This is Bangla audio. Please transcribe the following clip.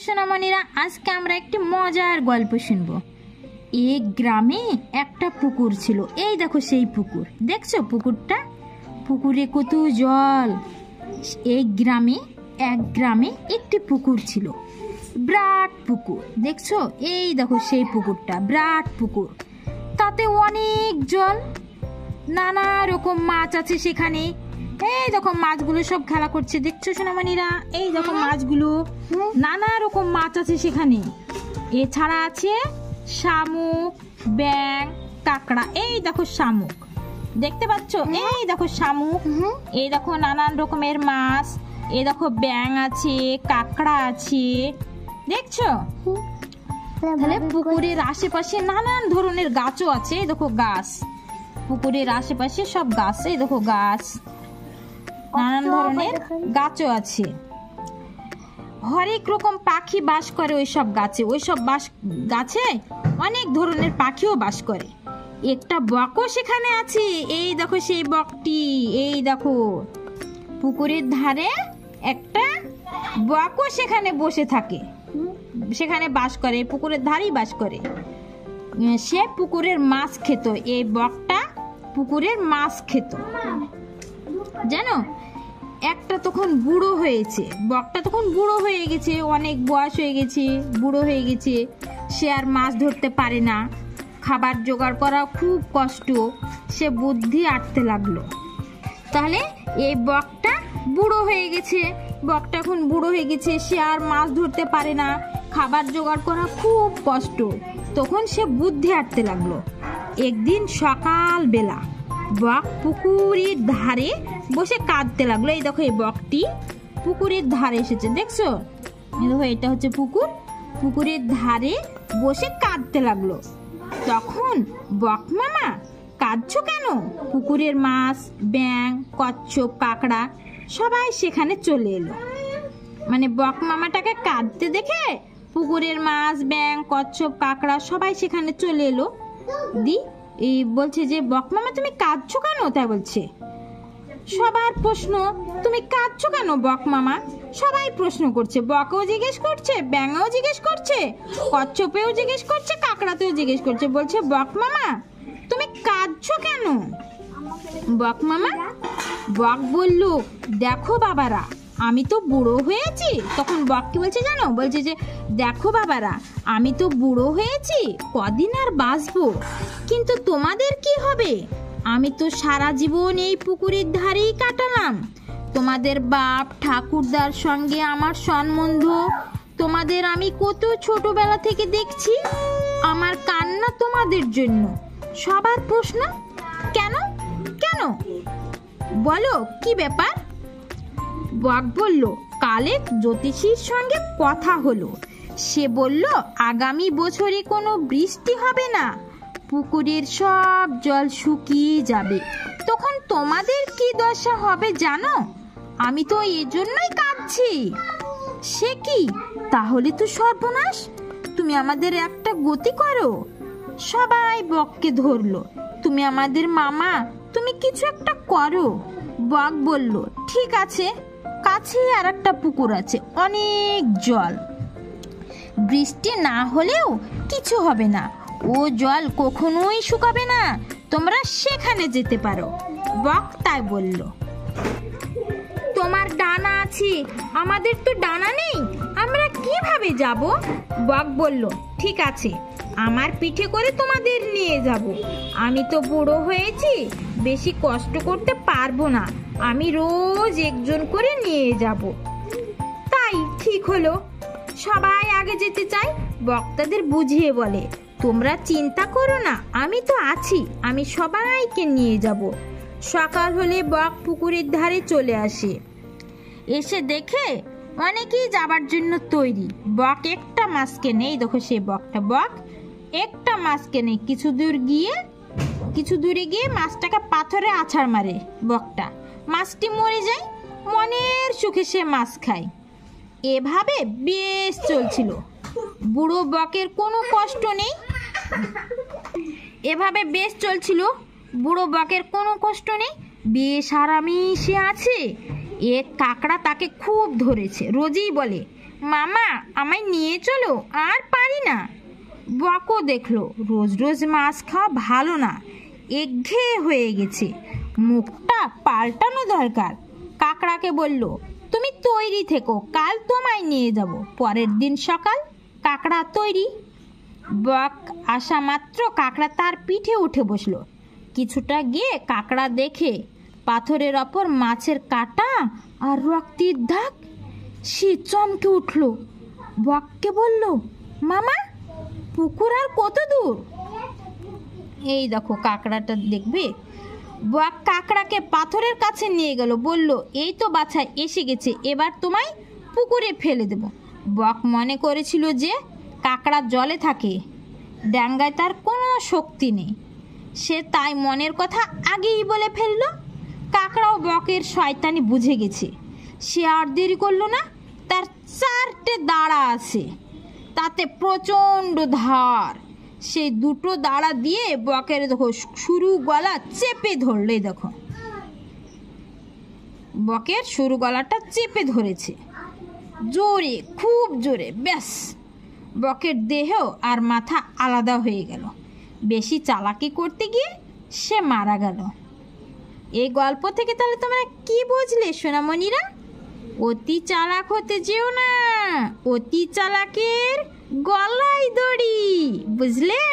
সোনামণিরা, আজকে আমরা একটি মজার গল্প শুনবো। এক গ্রামে একটা পুকুর ছিল। এই দেখো সেই পুকুর, দেখছো পুকুরটা? পুকুরে কত জল। এক গ্রামে একটি পুকুর ছিল, বিরাট পুকুর। দেখছো? এই দেখো সেই পুকুরটা, বিরাট পুকুর, তাতে অনেক জল, নানা রকম মাছ আছে সেখানে। এই দেখো মাছগুলো সব খেলা করছে, দেখছো সোনামণিরা? এই দেখো মাছগুলো, নানা রকম মাছ আছে সেখানে। এছাড়া আছে শামুক, ব্যাং, কাঁকড়া। এই দেখো শামুক, দেখতে পাচ্ছ? এই দেখো শামুক, এই দেখো নানান রকমের মাছ, এই দেখো ব্যাং আছে, কাঁকড়া আছে, দেখছো? তাহলে পুকুরের আশেপাশে নানান ধরনের গাছও আছে। এই দেখো গাছ, পুকুরের আশেপাশে সব গাছ, এই দেখো গাছ, নানান ধরনের গাছও আছে। হরেক রকম পাখি বাস করে ওইসব গাছে। ওইসব গাছে অনেক ধরনের পাখিও বাস করে। একটা বকও সেখানে আছে। এই দেখো সেই বকটি, এই দেখো পুকুরের ধারে একটা বকও সেখানে বসে থাকে, সেখানে বাস করে, পুকুরের ধারেই বাস করে। সে পুকুরের মাছ খেত। এই বকটা পুকুরের মাছ খেত, জানো? একটা তখন বুড়ো হয়েছে, বকটা তখন বুড়ো হয়ে গেছে, অনেক বয়স হয়ে গেছে, বুড়ো হয়ে গেছে। সে আর মাছ ধরতে পারে না, খাবার জোগাড় করা খুব কষ্ট। সে বুদ্ধি আটতে লাগলো। তাহলে এই বকটা বুড়ো হয়ে গেছে, বকটা এখন বুড়ো হয়ে গেছে, সে আর মাছ ধরতে পারে না, খাবার জোগাড় করা খুব কষ্ট। তখন সে বুদ্ধি আটতে লাগলো। একদিন সকাল বেলা বক পুকুরের ধারে বসে কাঁদতে লাগলো। এই দেখো এই বকটি পুকুরের ধারে এসেছে, দেখছো? এই দেখো এটা হচ্ছে পুকুর, পুকুরের ধারে বসে কাঁদতে লাগলো। তখন বক মামা, কাঁদছো কেন? পুকুরের মাছ, ব্যাং, কচ্ছপ, কাঁকড়া সবাই সেখানে চলে এলো। মানে বক মামাটাকে কাঁদতে দেখে পুকুরের মাছ, ব্যাং, কচ্ছপ, কাঁকড়া সবাই সেখানে চলে এলো। এই বলছে যে, বক মামা তুমি কাঁদছো কেন? তাই বলছে। সবার প্রশ্ন, তুমি কাঁদছো কেন বক মামা? সবাই প্রশ্ন করছে, বকও জিজ্ঞেস করছে, ব্যাঙও জিজ্ঞেস করছে, কচ্ছপেও জিজ্ঞেস করছে, কাঁকড়াতেও জিজ্ঞেস করছে। বলছে, বক মামা তুমি কাঁদছো কেন? বক মামা, বক বলল, দেখো বাবারা, আমি তো বুড়ো হয়েছি। তখন বক কি বলছে জানো? বলছে যে, দেখো বাবারা, আমি তো বুড়ো হয়েছি, কদিন আর বাঁচবো, কিন্তু তোমাদের কি হবে? আমি তো সারা জীবন এই পুকুরের ধারেই কাটালাম। তোমাদের বাপ ঠাকুরদার সঙ্গে আমার সম্বন্ধ, তোমাদের আমি কত ছোটবেলা থেকে দেখছি। আমার কান্না তোমাদের জন্য। সবার প্রশ্ন, কেন কেন? বলো কি ব্যাপার? বক বলল, কালে জ্যোতিষীর সঙ্গে কথা হলো। সে বলল, আগামী বছরে কোনো বৃষ্টি হবে না, পুকুরের সব জল শুকিয়ে যাবে। তখন তোমাদের কি দশা হবে জানো? আমি তো এজন্যই কাঁদছি। সে কি? তাহলে তো সর্বনাশ। তুমি আমাদের একটা গতি করো। সবাই বককে ধরলো, তুমি আমাদের মামা, তুমি কিছু একটা করো। বক বলল, ঠিক আছে, কাছে আর একটা পুকুর আছে, অনেক জল, বৃষ্টি না হলেও কিছু হবে না, ও জল কখনোই শুকাবে না, তোমরা সেখানে যেতে পারো। বক তাই বলল। তোমার ডানা আছে, আমাদের তো ডানা নেই, আমরা কিভাবে যাব? বক বলল, ঠিক আছে, আমার পিঠে করে তোমাদের নিয়ে যাব। আমি তো বুড়ো হয়েছি, বেশি কষ্ট করতে পারবো না, আমি রোজ একজন করে নিয়ে যাব। তাই ঠিক হলো। সবাই আগে যেতে চায়। বক তাদের বুঝিয়ে বলে, তোমরা চিন্তা করো না, আমি তো আছি, আমি সবাইকে নিয়ে যাব। সকাল হলে বক পুকুরের ধারে চলে আসে। এসে দেখে অনেকেই যাবার জন্য তৈরি। বক একটা মাছ কেনে। এই দেখো সেই বকটা, বক একটা মাছ কেনে। কিছু দূরে গিয়ে মাছটাকে পাথরে আছাড় মারে বকটা। মাছটি মরে যায়। মনের সুখে সে মাছ খায়। এভাবে বেশ চলছিল। বুড়ো বকের কোনো কষ্ট নেই। বেশ আরামে সে আছে। এক কাকড়া তাকে খুব ধরেছে। রোজই বলে, মামা আমায় নিয়ে চলো, আর পারি না। বকও দেখলো রোজ রোজ মাছ খাওয়া ভালো না, একঘেয়ে হয়ে গেছে, মুখটা পাল্টানো দরকার। কাকড়াকে বলল, তুমি তৈরি থেকো, কাল তোমায় নিয়ে যাব। পরের দিন সকাল, কাকড়া তৈরি। বক আসা মাত্র কাকড়া তার পিঠে উঠে বসলো। কিছুটা গিয়ে কাকড়া দেখে পাথরের ওপর মাছের কাঁটা আর রক্তের দাগ। সে চমকে উঠল, বককে বলল, মামা পুকুর আর কত দূর? এই দেখো কাকড়াটা দেখবে। বক কাকড়াকে পাথরের কাছে নিয়ে গেল, বলল, এই তো বাছা এসে গেছে, এবার তোমায় পুকুরে ফেলে দেব। বক মনে করেছিল যে কাকড়া জলে থাকে, ডাঙ্গায় তার কোনো শক্তি নেই, সে তাই মনের কথা আগেই বলে ফেলল। কাকড়াও বকের শয়তানি বুঝে গেছে, সে আর দেরি করলো না। তার 4টে দাঁড়া আছে, তাতে প্রচণ্ড ধার। সেই 2টো দাঁড়া দিয়ে বকের দেখো সরু গলা চেপে ধরলে, দেখো বকের সরু গলাটা চেপে ধরেছে জোরে, খুব জোরে। ব্যাস, বকের দেহ আর মাথা আলাদা হয়ে গেল। বেশি চালাকি করতে গিয়ে সে মারা গেল। এই গল্প থেকে তাহলে তোমরা কি বুঝলে সোনামণিরা? অতি চালাক হতে যেও না, অতি চালাকের গলায় দড়ি, বুঝলে?